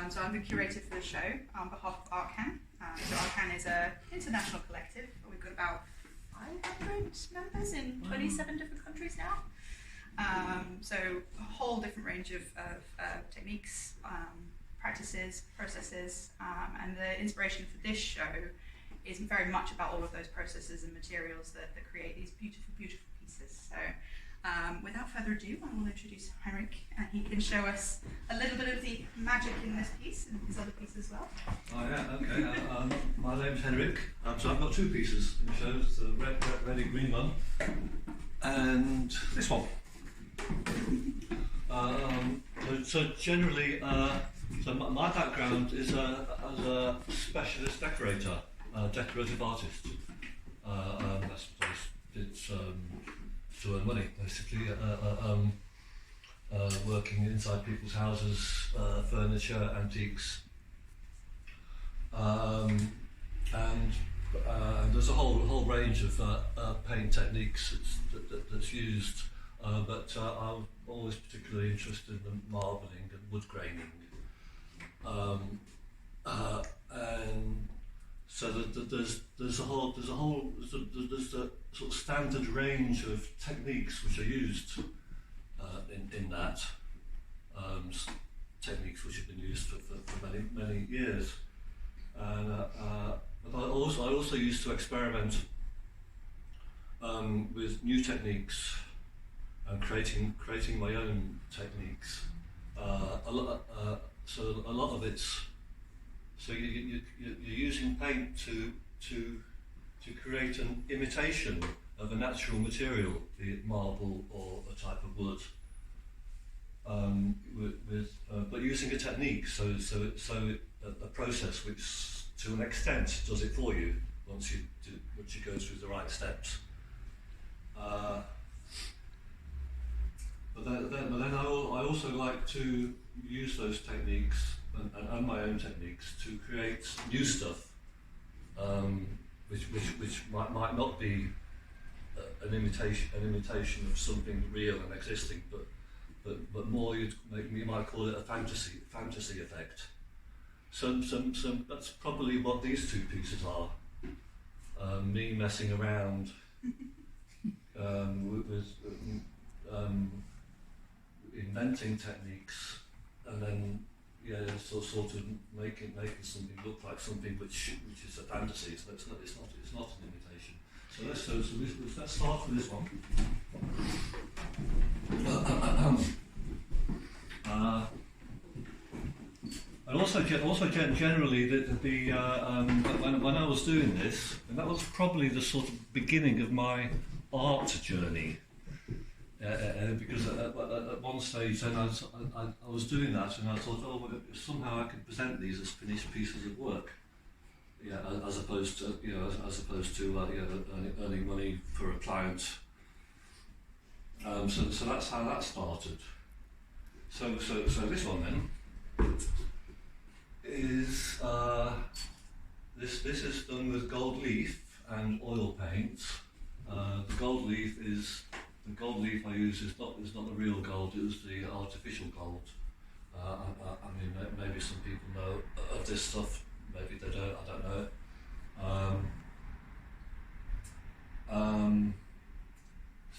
So I'm the curator for the show on behalf of ArtCan. So ArtCan is an international collective. We've got about 500 members in 27 different countries now. So a whole different range of techniques, practices, processes, and the inspiration for this show is very much about all of those processes and materials that create these beautiful, beautiful pieces. So without further ado, I will introduce Heinrich, and he can show us a little bit of the magic in this piece and his other piece as well. Oh yeah, okay. My name's Henrik. So I've got two pieces in the show, the red green one, and this one. So generally, so my background is as a specialist decorator, decorative artist. That's it's to earn money, basically. Working inside people's houses, furniture, antiques, and there's a whole range of paint techniques that's used. But I'm always particularly interested in marbling and wood graining, and so there's the sort of standard range of techniques which are used in that, techniques which have been used for many years, and but I also used to experiment with new techniques. And creating my own techniques. So a lot of it's you're using paint to create an imitation of a natural material, be it marble or a type of wood. But using a technique, so a process which, to an extent, does it for you once you go through the right steps. But then I also like to use those techniques and my own techniques to create new stuff, which might not be an imitation of something real and existing, but more you might call it a fantasy effect. So that's probably what these two pieces are. Me messing around with inventing techniques, and then sort of making something look like something which is a fantasy. So it's not an imitation. So let's start with this one. And also generally when I was doing this, and that was probably the sort of beginning of my art journey. Because at one stage then I was doing that, and I thought, well, somehow I could present these as finished pieces of work, as opposed to earning money for a client. So that's how that started. So this one then is this is done with gold leaf and oil paints. The gold leaf I use is not the real gold, it was the artificial gold. I mean, maybe some people know of this stuff, maybe they don't, I don't know.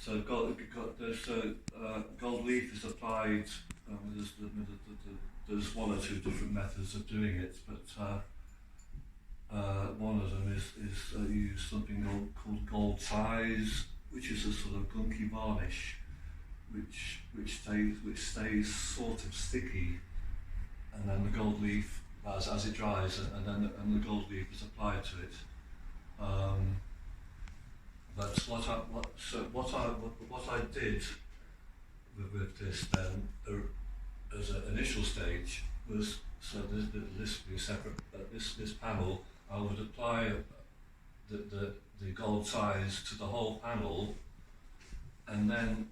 So gold leaf is applied, there's one or two different methods of doing it, but one of them is you use something called gold size, which is a sort of gunky varnish, which stays sort of sticky, and then the gold leaf as it dries, and the gold leaf is applied to it. That's what I did with this then, as an initial stage, was this would be separate. This panel, I would apply the gold size to the whole panel, and then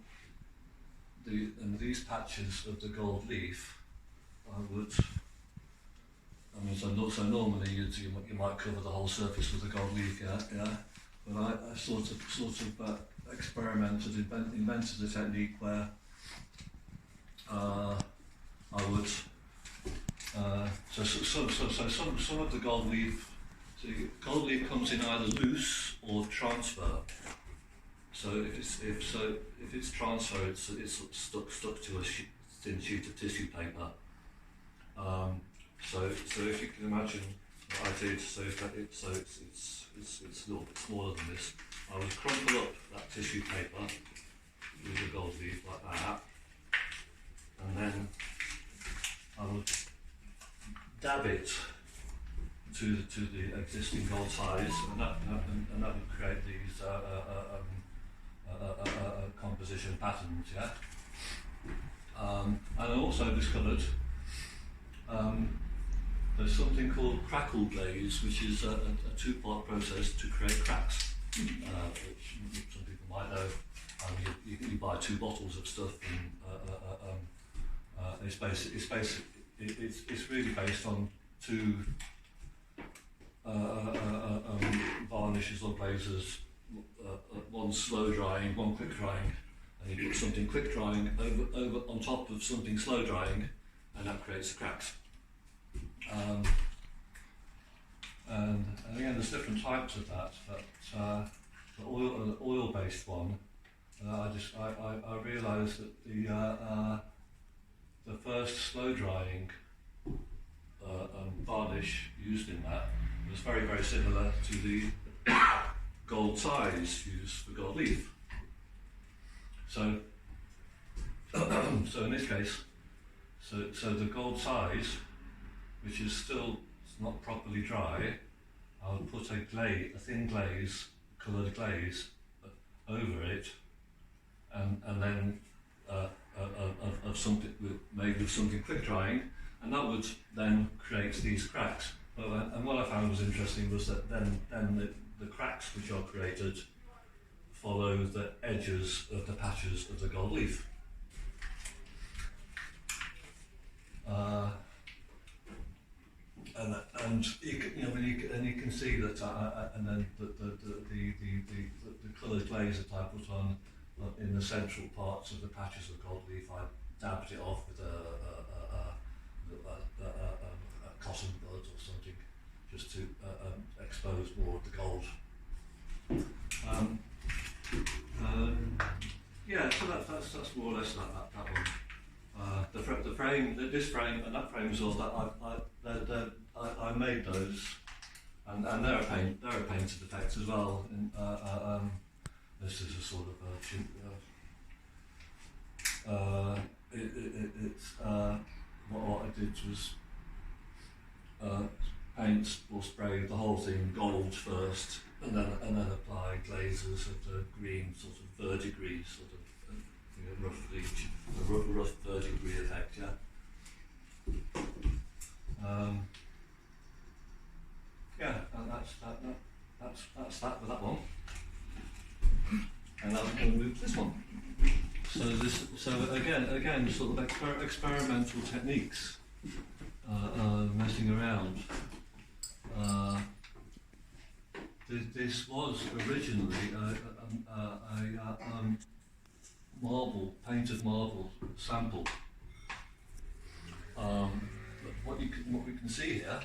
these patches of the gold leaf, so normally you might cover the whole surface with the gold leaf, yeah. But I sort of experimented, invented a technique where I would some of the gold leaf, gold leaf comes in either loose or transfer. So if it's transfer, it's stuck to a thin sheet of tissue paper. So if you can imagine what I did, so it's a little bit smaller than this. I would crumple up that tissue paper with the gold leaf like that, and then I would dab it to the existing gold size, and that would create these composition patterns. Yeah. And I also discovered there's something called crackle glaze, which is a two-part process to create cracks, which some people might know. You buy 2 bottles of stuff, and it's really based on 2 varnishes or glazes, one slow drying, one quick drying, and you put something quick drying over on top of something slow drying, and that creates the cracks. And again, there's different types of that, but the oil-based one, I realised that the first slow drying varnish used in that was very, very similar to the gold size used for gold leaf. So in this case, so the gold size, which is still not properly dry, I would put a thin glaze, coloured glaze, over it, and then of something made with something quick drying, and that would then create these cracks. And what I found was interesting was that then the cracks which are created follow the edges of the patches of the gold leaf. And you can see that, and then the coloured glaze that I put on in the central parts of the patches of gold leaf, I dabbed it off with a cotton bud or something, just to expose more of the gold. Yeah, so that's more or less that one. The frame, this frame and that frame as well. I made those, and they're a painted effect as well. And, this is a sort of what I did was paint or spray the whole thing gold first, and then apply glazes of the green, sort of verdigris, sort of roughly a rough verdigris effect. Yeah. Yeah, and that's that with that one. And now we're going to move to this one. So again, sort of experimental techniques, messing around. This was originally a painted marble sample. But what we can see here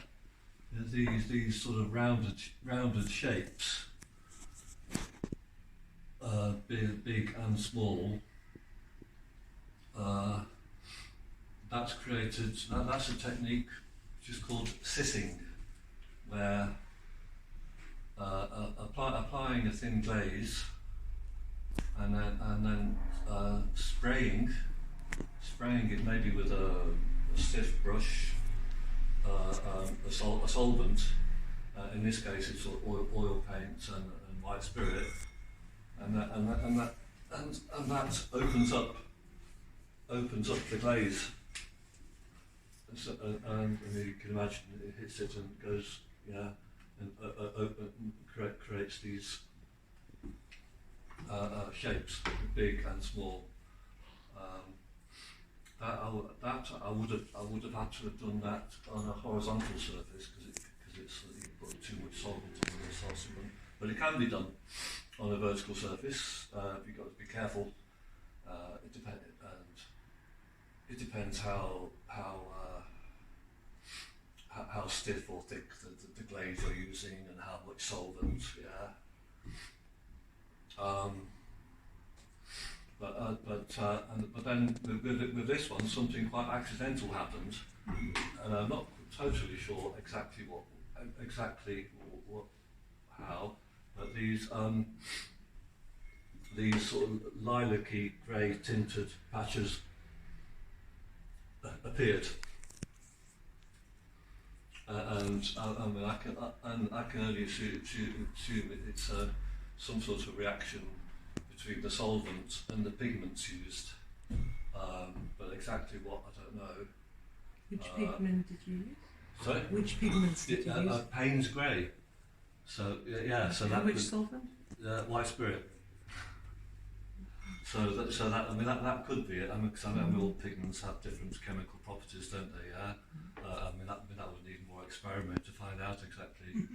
is these sort of rounded shapes, big and small. That's created. That's a technique which is called sissing, where applying a thin glaze and then spraying it maybe with a stiff brush, a solvent. In this case, it's oil paint and white spirit, and that opens up the glaze. And you can imagine it hits it and goes, and creates these shapes, big and small. I would have had to have done that on a horizontal surface because it's you put too much solvent on the solvent. But it can be done on a vertical surface. You've got to be careful. It depends how much solvent, yeah. But then with this one, something quite accidental happened, and I'm not totally sure exactly how, but these sort of lilac-y grey tinted patches appeared. And I mean, I can only assume it's some sort of reaction between the solvent and the pigments used, but exactly what, I don't know. Which pigment did you use? Sorry? Which pigments did you use? Payne's grey. So yeah, so that which solvent? white spirit. So that I mean that could be it. I mean, because I know all pigments have different chemical properties, don't they? Yeah. I mean that would need more experiment to find out exactly.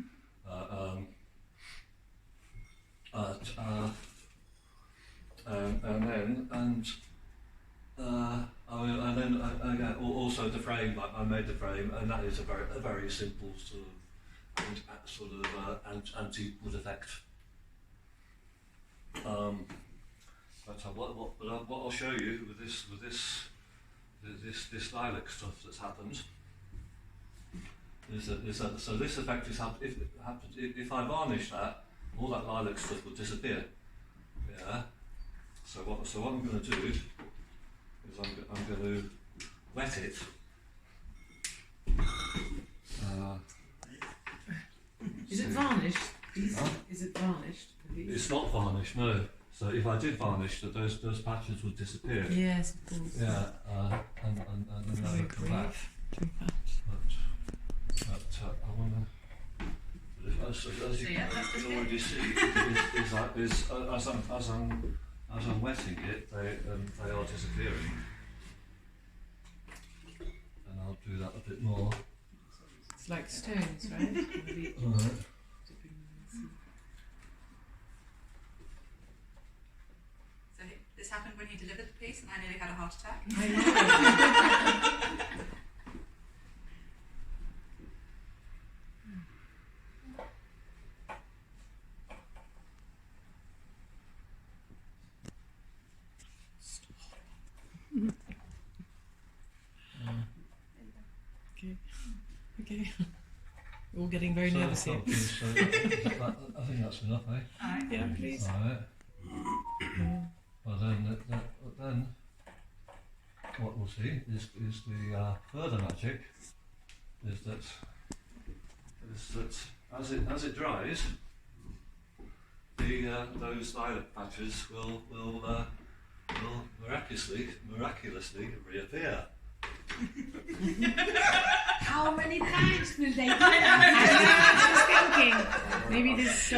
Also the frame. I made the frame, and that is a very simple sort of anti-wood effect. But what I'll show you with this lilac stuff that's happened is that so this effect is if I varnish that, all that lilac stuff will disappear. Yeah. So what I'm going to do is I'm going to wet it. Is it varnished? Huh? Is it varnished? It's not varnished, no. So if I did varnish, that those patches would disappear. Yes, of course. Yeah, and then they would come back. But I wonder. As you can already see, as I'm wetting it, they are disappearing. And I'll do that a bit more. It's like stones, right? Right. So this happened when he delivered the piece, and I nearly had a heart attack. I know. Okay. We're all getting very nervous here. So I think that's enough, eh? Alright. Yeah, please. Alright. Well then, what we'll see is the further magic is that as it dries, those lilac patches will miraculously reappear. How many times will they do I was thinking maybe this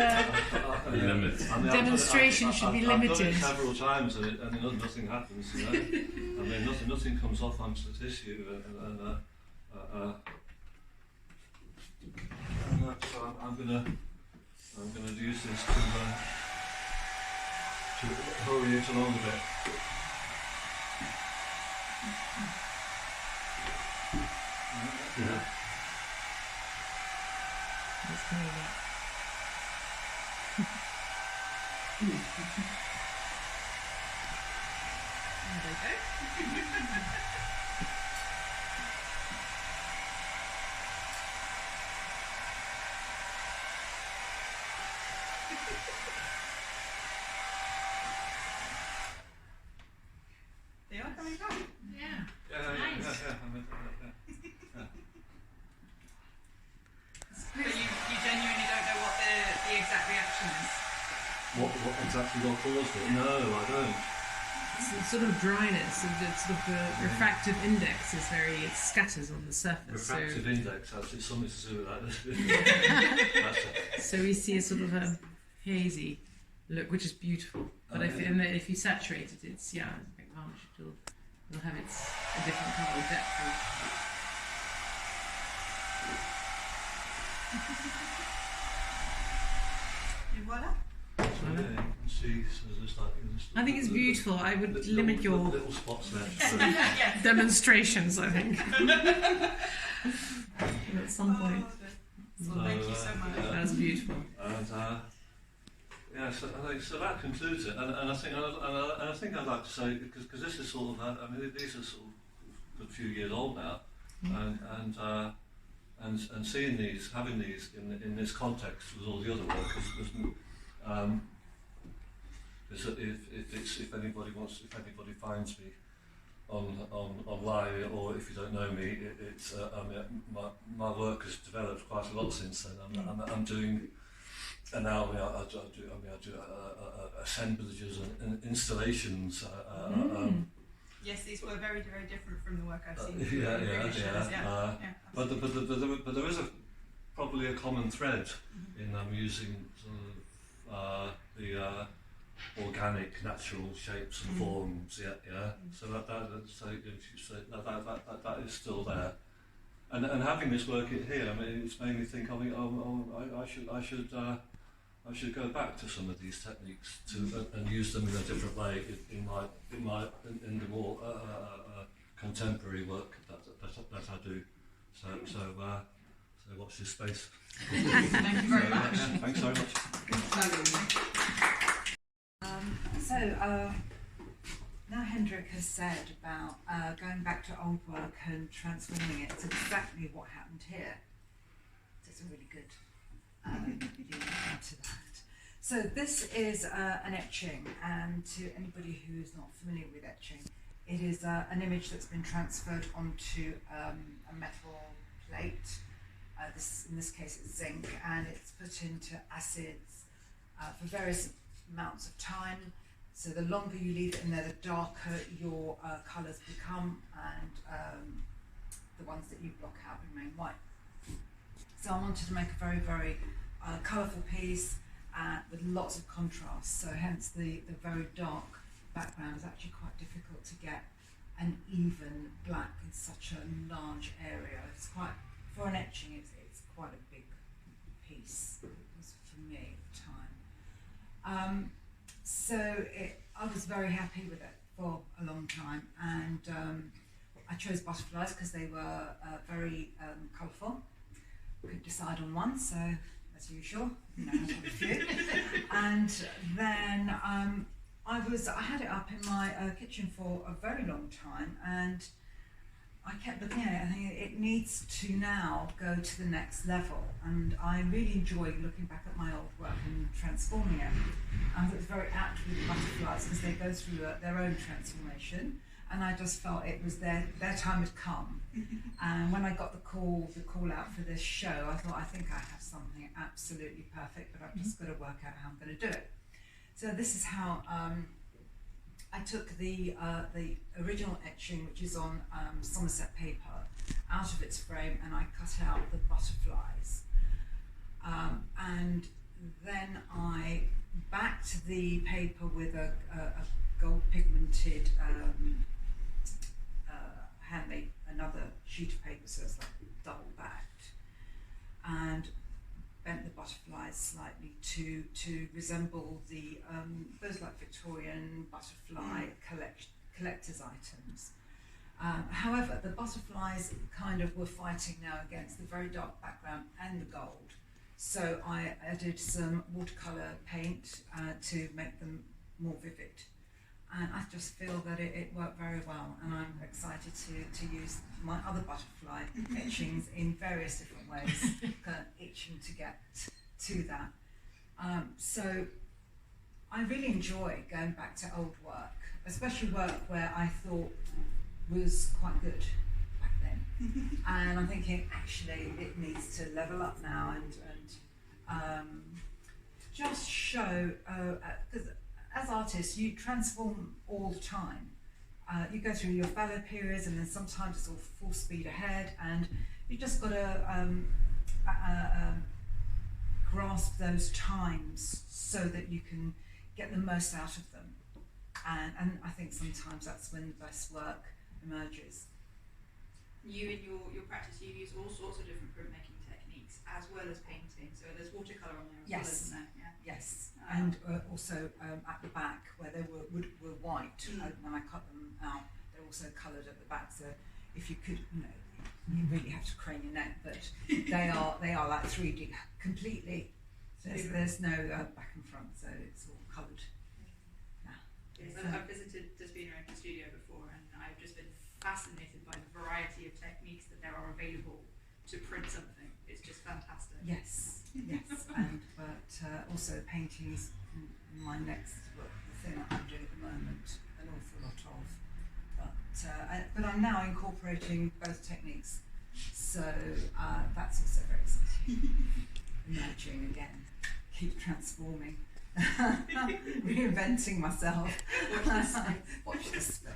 demonstration should be limited. I've done it several times and nothing happens. You know? I mean, nothing comes off onto the tissue, so I'm gonna use this to hurry it along a bit. Yeah. Let's try that. There we go. They are coming back. Yeah. Yeah. But you genuinely don't know what the exact reaction is? What exactly caused it? No, I don't. It's sort of dryness, and it's sort of the refractive index is it scatters on the surface. Refractive index, actually, something to do with that. That's it. So we see a sort of a hazy look, which is beautiful. But if you saturate it, it's like varnish, it'll have a different colour depth. And voila. Yeah, you can see, so there's I think it's beautiful. I would limit your little spots there. demonstrations, I think. At some point. Well, thank you so much. That's beautiful. And yeah, so that concludes it. And I think I'd like to say, because this is sort of, I mean, these are sort of a good few years old now, and seeing these, having these in this context with all the other work if anybody finds me online, or if you don't know me, I mean, my work has developed quite a lot since then. I'm doing, and now I do assemblages and installations. Yes, these were very, very different from the work I've seen. But there is probably a common thread in using sort of the organic, natural shapes and forms. So that is still there. And having this work here, I mean, it's made me think. I should go back to some of these techniques and use them in a different way in the more contemporary work that I do. So watch this space. Thank you very much. Thanks very much. Now Hendrik has said about going back to old work and transforming it, it's exactly what happened here. So it's a really good lead into that. So this is an etching, and to anybody who's not familiar with etching, it is an image that's been transferred onto a metal plate. In this case it's zinc, and it's put into acids for various amounts of time. So the longer you leave it in there, the darker your colours become, and the ones that you block out remain white. So I wanted to make a very, very colourful piece with lots of contrast. So hence the very dark background is actually quite difficult to get an even black in such a large area. It's quite, for an etching, it's quite a big piece. It was for me at the time. I was very happy with it for a long time, and I chose butterflies because they were very colourful. Couldn't decide on one, so as usual, I've got a few. And then I had it up in my kitchen for a very long time, and I kept looking at it. I think it needs to now go to the next level, and I really enjoy looking back at my old work and transforming it. And it was very apt with the butterflies because they go through their own transformation, and I just felt it was their time had come. And when I got the call out for this show, I thought, I think I have something absolutely perfect, but I've just got to work out how I'm going to do it. So this is how I took the original etching, which is on Somerset paper, out of its frame, and I cut out the butterflies. And then I backed the paper with a gold pigmented handmade another sheet of paper, so it's like double backed, and bent the butterflies slightly to resemble those like Victorian butterfly collector's items. However, the butterflies kind of were fighting now against the very dark background and the gold. So I added some watercolour paint to make them more vivid. And I just feel that it worked very well, and I'm excited to use my other butterfly etchings in various different ways, kind of itching to get to that. So I really enjoy going back to old work, especially work where I thought was quite good back then. And I'm thinking, actually, it needs to level up now and just show, because as artists, you transform all the time. You go through your fallow periods, and then sometimes it's all full speed ahead, and you just got to grasp those times so that you can get the most out of them. And I think sometimes that's when the best work emerges. You in your practice, you use all sorts of different printmaking techniques as well as painting. So there's watercolour on there as well, isn't there? Yeah. Yes, and also at the back where they were white. When I cut them out, they're also coloured at the back. So if you could, you really have to crane your neck, but they are like 3D completely. There's no back and front, so it's all coloured. Yes, I've visited Despina in the studio before, and I've just been fascinated by the variety of techniques that there are available to print something. It's just fantastic. Yes, but also paintings. My next book, the thing that I'm doing at the moment, an awful lot of. But I'm now incorporating both techniques, so that's also very exciting. Emerging again, keep transforming. Reinventing myself. Watch this space.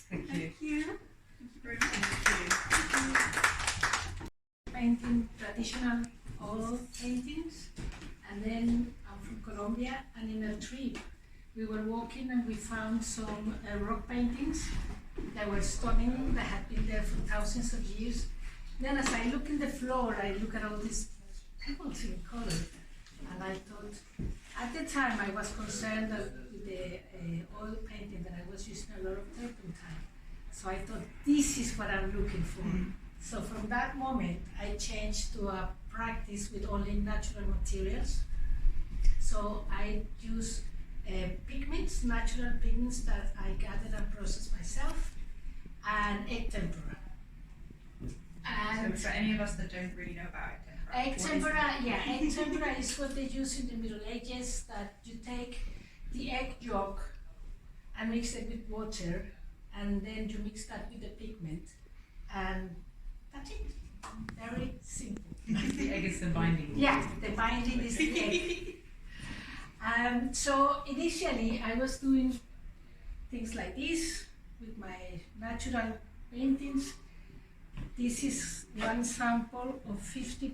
Thank you. Thank you very much. Painting traditional oil paintings, and then I'm from Colombia, and in a trip we were walking and we found some rock paintings that were stunning, that had been there for thousands of years. Then as I look in the floor, I look at all these pebbles in color. And I thought, at the time I was concerned with the oil painting that I was using a lot of turpentine. So I thought, this is what I'm looking for. So from that moment, I changed to a practice with only natural materials. So I use pigments, natural pigments that I gather and process myself, and egg tempera. And so for any of us that don't really know about it, egg tempera is what they use in the Middle Ages, that you take the egg yolk and mix it with water, and then you mix that with the pigment, and that's it. Very simple. The egg is the binding. Yeah, the binding is the egg. So initially I was doing things like this with my natural paintings. This is one sample of 50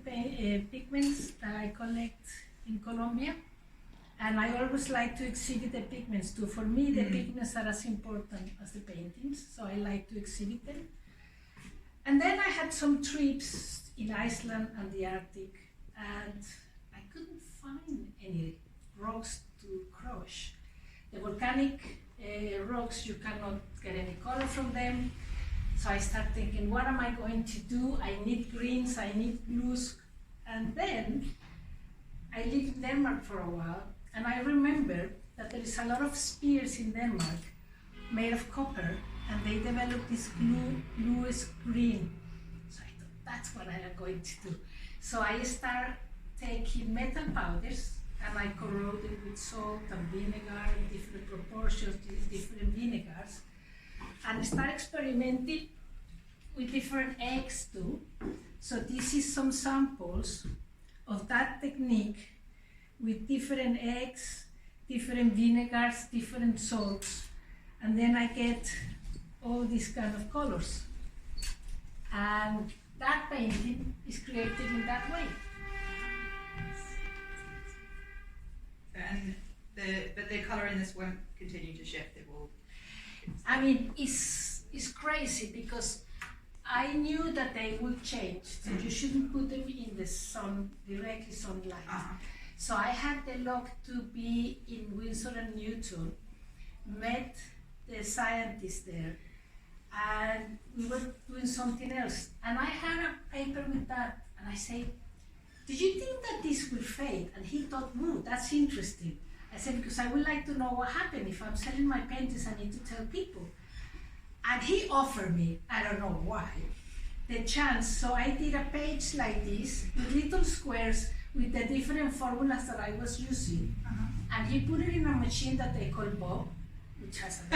pigments that I collect in Colombia, and I always like to exhibit the pigments too. For me, the pigments are as important as the paintings, so I like to exhibit them. And then I had some trips in Iceland and the Arctic, and I couldn't find any rocks to crush. The volcanic rocks, you cannot get any color from them. So I started thinking, what am I going to do? I need greens, I need blues. And then I lived in Denmark for a while, and I remember that there is a lot of spears in Denmark made of copper, and they developed this bluish green. So I thought, that's what I am going to do. So I started taking metal powders, and I corrode it with salt and vinegar in different proportions, different vinegars, and start experimenting with different eggs too. So this is some samples of that technique with different eggs, different vinegars, different salts, and then I get all these kind of colors. And that painting is created in that way. And but the colour in this won't continue to shift. It will. I mean, it's crazy because I knew that they would change. So you shouldn't put them in the sun, directly sunlight. So I had the luck to be in Winsor and Newton, met the scientists there, and we were doing something else. And I had a paper with that, and I said, do you think that this will fade? And he thought, that's interesting. I said, because I would like to know what happened. If I'm selling my paintings, I need to tell people. And he offered me, I don't know why, the chance. So I did a page like this, with little squares with the different formulas that I was using. And he put it in a machine that they call Bob, which has a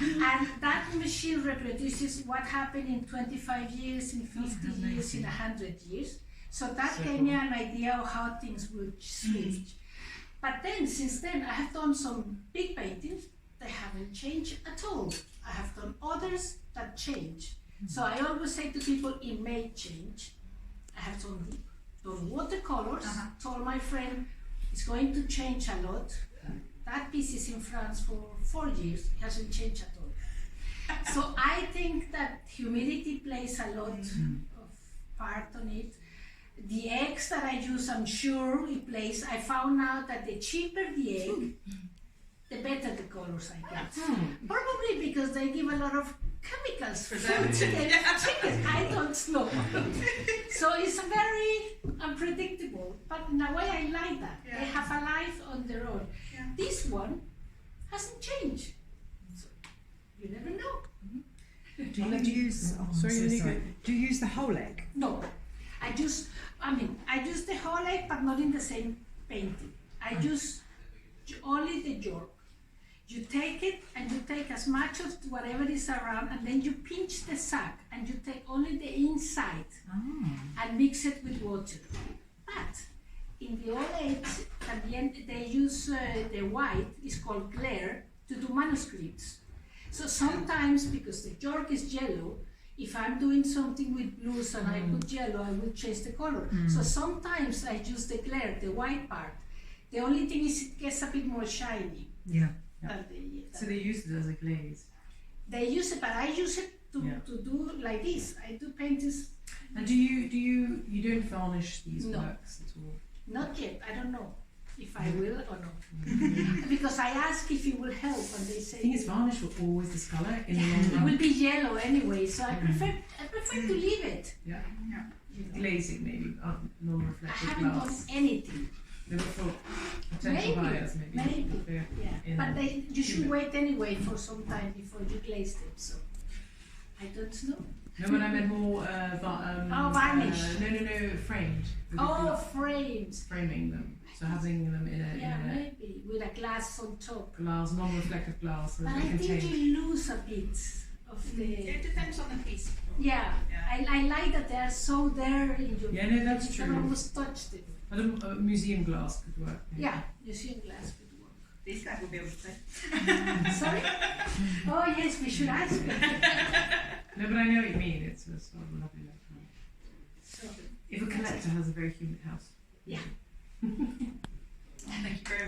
and that machine reproduces what happened in 25 years, in 50 years, in 100 years. So that gave me an idea of how things would switch. But then, since then, I have done some big paintings. They haven't changed at all. I have done others that change. So I always say to people, it may change. I have done watercolors. Told my friend, it's going to change a lot. That piece is in France for 4 years. It hasn't changed at all. So I think that humidity plays a lot of part on it. The eggs that I use, I'm sure it plays. I found out that the cheaper the egg, the better the colors I get. Probably because they give a lot of chemicals Preservatives. put in the chicken. I don't know. So it's very unpredictable, but in a way I like that. Yeah. They have a life on their own. Yeah. This one hasn't changed. So you never know. Do you use? Oh, Sorry, I'm so Unique. sorry. Do you use the whole egg? No, I use the whole egg, but not in the same painting. I use only the yolk. You take it and you take as much of whatever is around, and then you pinch the sack and you take only the inside and mix it with water. But in the old age, at the end, they use the white, is called glare, to do manuscripts. So sometimes, because the yolk is yellow, if I'm doing something with blues and I put yellow, I will change the color. So sometimes I use the glare, the white part. The only thing is it gets a bit more shiny. Yeah. Than So they use it as a glaze. they use it, but I use it to do like this. I do paintings. And do you don't varnish these No. works at all? Not yet. I don't know if I will or not. Because I ask if it will help, and they say The thing is, varnish will always discolour in the long it run. will be yellow anyway. So I prefer to leave it. Yeah. You know. Glazing maybe, I non-reflective haven't done glass. anything. They were for potential buyers maybe. Maybe. Yeah. Yeah, but you should wait anyway for some time before you glaze them. So I don't know. No, when I meant more varnish. No, framed. With a Oh, glass- frames. framing them. So having them in Yeah, a maybe with a glass on top. glass, non-reflective glass, so But that I they can think change. you lose a bit of the. It depends on the piece. Yeah, Yeah. I like that they are so there in your. Yeah, no, that's you true. can almost touch them. But a museum glass could work. maybe. Yeah, museum glass would work. These guys will be able to say. Sorry? Oh yes, we should ask. No, but I know what you mean. It's a sort of lovely look. So, If a collector has a very humid house. yeah. Thank you very